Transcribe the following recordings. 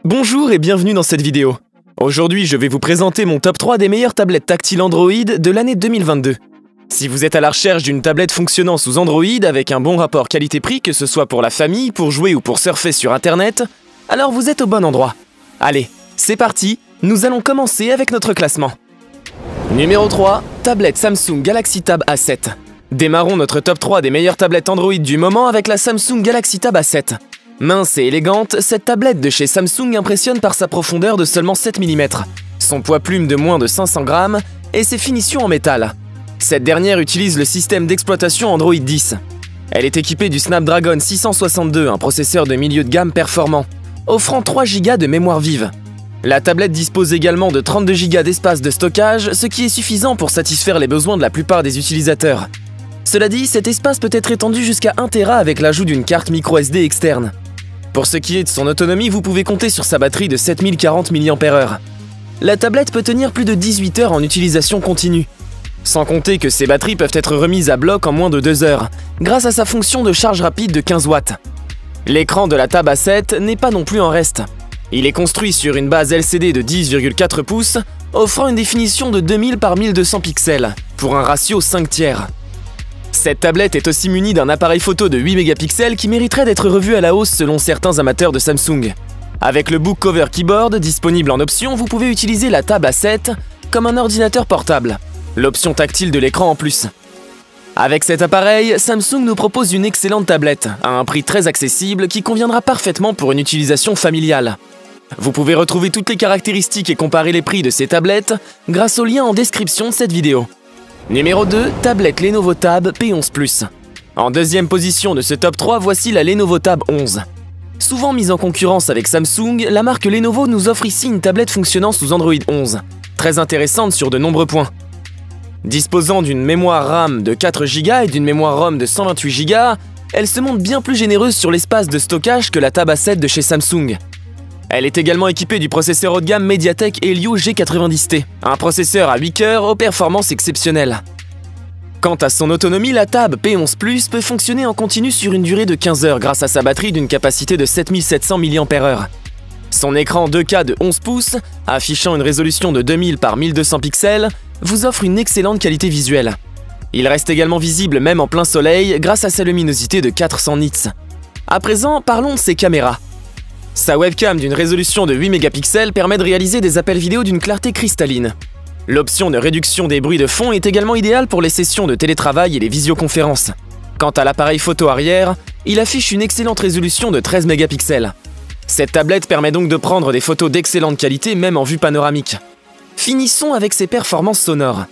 Bonjour et bienvenue dans cette vidéo. Aujourd'hui, je vais vous présenter mon top 3 des meilleures tablettes tactiles Android de l'année 2022. Si vous êtes à la recherche d'une tablette fonctionnant sous Android avec un bon rapport qualité-prix, que ce soit pour la famille, pour jouer ou pour surfer sur internet, alors vous êtes au bon endroit. Allez, c'est parti, nous allons commencer avec notre classement. Numéro 3, tablette Samsung Galaxy Tab A7. Démarrons notre top 3 des meilleures tablettes Android du moment avec la Samsung Galaxy Tab A7. Mince et élégante, cette tablette de chez Samsung impressionne par sa profondeur de seulement 7 mm, son poids plume de moins de 500 grammes et ses finitions en métal. Cette dernière utilise le système d'exploitation Android 10. Elle est équipée du Snapdragon 662, un processeur de milieu de gamme performant, offrant 3 Go de mémoire vive. La tablette dispose également de 32 Go d'espace de stockage, ce qui est suffisant pour satisfaire les besoins de la plupart des utilisateurs. Cela dit, cet espace peut être étendu jusqu'à 1 Tera avec l'ajout d'une carte microSD externe. Pour ce qui est de son autonomie, vous pouvez compter sur sa batterie de 7040 mAh. La tablette peut tenir plus de 18 heures en utilisation continue. Sans compter que ces batteries peuvent être remises à bloc en moins de 2 heures, grâce à sa fonction de charge rapide de 15 watts. L'écran de la Tab A7 n'est pas non plus en reste. Il est construit sur une base LCD de 10,4 pouces, offrant une définition de 2000 par 1200 pixels, pour un ratio 5/3. Cette tablette est aussi munie d'un appareil photo de 8 mégapixels qui mériterait d'être revu à la hausse selon certains amateurs de Samsung. Avec le Book Cover Keyboard disponible en option, vous pouvez utiliser la Tab A7 comme un ordinateur portable, l'option tactile de l'écran en plus. Avec cet appareil, Samsung nous propose une excellente tablette, à un prix très accessible qui conviendra parfaitement pour une utilisation familiale. Vous pouvez retrouver toutes les caractéristiques et comparer les prix de ces tablettes grâce au lien en description de cette vidéo. Numéro 2, tablette Lenovo Tab P11 Plus. En deuxième position de ce top 3, voici la Lenovo Tab 11. Souvent mise en concurrence avec Samsung, la marque Lenovo nous offre ici une tablette fonctionnant sous Android 11, très intéressante sur de nombreux points. Disposant d'une mémoire RAM de 4 Go et d'une mémoire ROM de 128 Go, elle se montre bien plus généreuse sur l'espace de stockage que la Tab A7 de chez Samsung. Elle est également équipée du processeur haut de gamme Mediatek Helio G90T, un processeur à 8 cœurs aux performances exceptionnelles. Quant à son autonomie, la Tab P11 Plus peut fonctionner en continu sur une durée de 15 heures grâce à sa batterie d'une capacité de 7700 mAh. Son écran 2K de 11 pouces, affichant une résolution de 2000 par 1200 pixels, vous offre une excellente qualité visuelle. Il reste également visible même en plein soleil grâce à sa luminosité de 400 nits. À présent, parlons de ses caméras. Sa webcam d'une résolution de 8 mégapixels permet de réaliser des appels vidéo d'une clarté cristalline. L'option de réduction des bruits de fond est également idéale pour les sessions de télétravail et les visioconférences. Quant à l'appareil photo arrière, il affiche une excellente résolution de 13 mégapixels. Cette tablette permet donc de prendre des photos d'excellente qualité même en vue panoramique. Finissons avec ses performances sonores.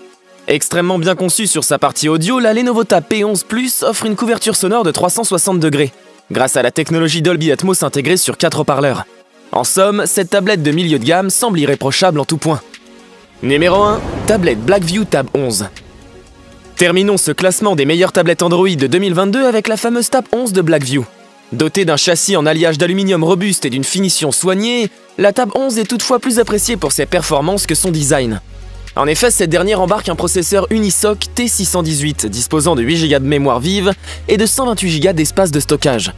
Extrêmement bien conçue sur sa partie audio, la Lenovo Tab P11 Plus offre une couverture sonore de 360 degrés. Grâce à la technologie Dolby Atmos intégrée sur 4 haut-parleurs. En somme, cette tablette de milieu de gamme semble irréprochable en tout point. Numéro 1, tablette Blackview Tab 11. Terminons ce classement des meilleures tablettes Android de 2022 avec la fameuse Tab 11 de Blackview. Dotée d'un châssis en alliage d'aluminium robuste et d'une finition soignée, la Tab 11 est toutefois plus appréciée pour ses performances que son design. En effet, cette dernière embarque un processeur Unisoc T618 disposant de 8 Go de mémoire vive et de 128 Go d'espace de stockage.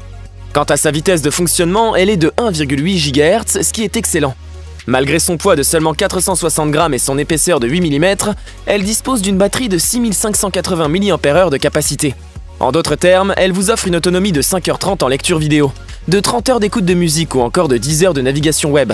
Quant à sa vitesse de fonctionnement, elle est de 1,8 GHz, ce qui est excellent. Malgré son poids de seulement 460 grammes et son épaisseur de 8 mm, elle dispose d'une batterie de 6580 mAh de capacité. En d'autres termes, elle vous offre une autonomie de 5h30 en lecture vidéo, de 30 heures d'écoute de musique ou encore de 10 heures de navigation web.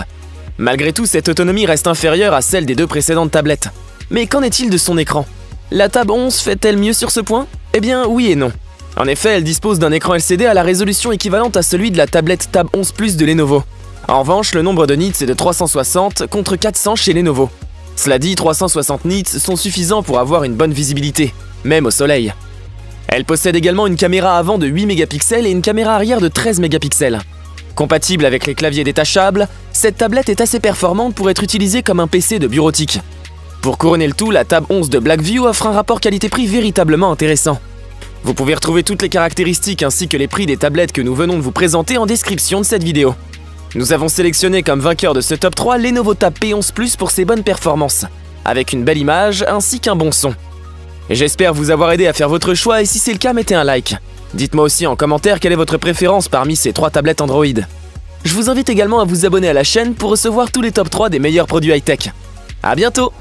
Malgré tout, cette autonomie reste inférieure à celle des deux précédentes tablettes. Mais qu'en est-il de son écran? La Tab 11 fait-elle mieux sur ce point? Eh bien oui et non. En effet, elle dispose d'un écran LCD à la résolution équivalente à celui de la tablette Tab 11 Plus de Lenovo. En revanche, le nombre de nits est de 360 contre 400 chez Lenovo. Cela dit, 360 nits sont suffisants pour avoir une bonne visibilité, même au soleil. Elle possède également une caméra avant de 8 mégapixels et une caméra arrière de 13 mégapixels. Compatible avec les claviers détachables, cette tablette est assez performante pour être utilisée comme un PC de bureautique. Pour couronner le tout, la Tab 11 de Blackview offre un rapport qualité-prix véritablement intéressant. Vous pouvez retrouver toutes les caractéristiques ainsi que les prix des tablettes que nous venons de vous présenter en description de cette vidéo. Nous avons sélectionné comme vainqueur de ce top 3 Lenovo Tab P11 Plus pour ses bonnes performances, avec une belle image ainsi qu'un bon son. J'espère vous avoir aidé à faire votre choix et si c'est le cas, mettez un like. Dites-moi aussi en commentaire quelle est votre préférence parmi ces 3 tablettes Android. Je vous invite également à vous abonner à la chaîne pour recevoir tous les top 3 des meilleurs produits high-tech. À bientôt!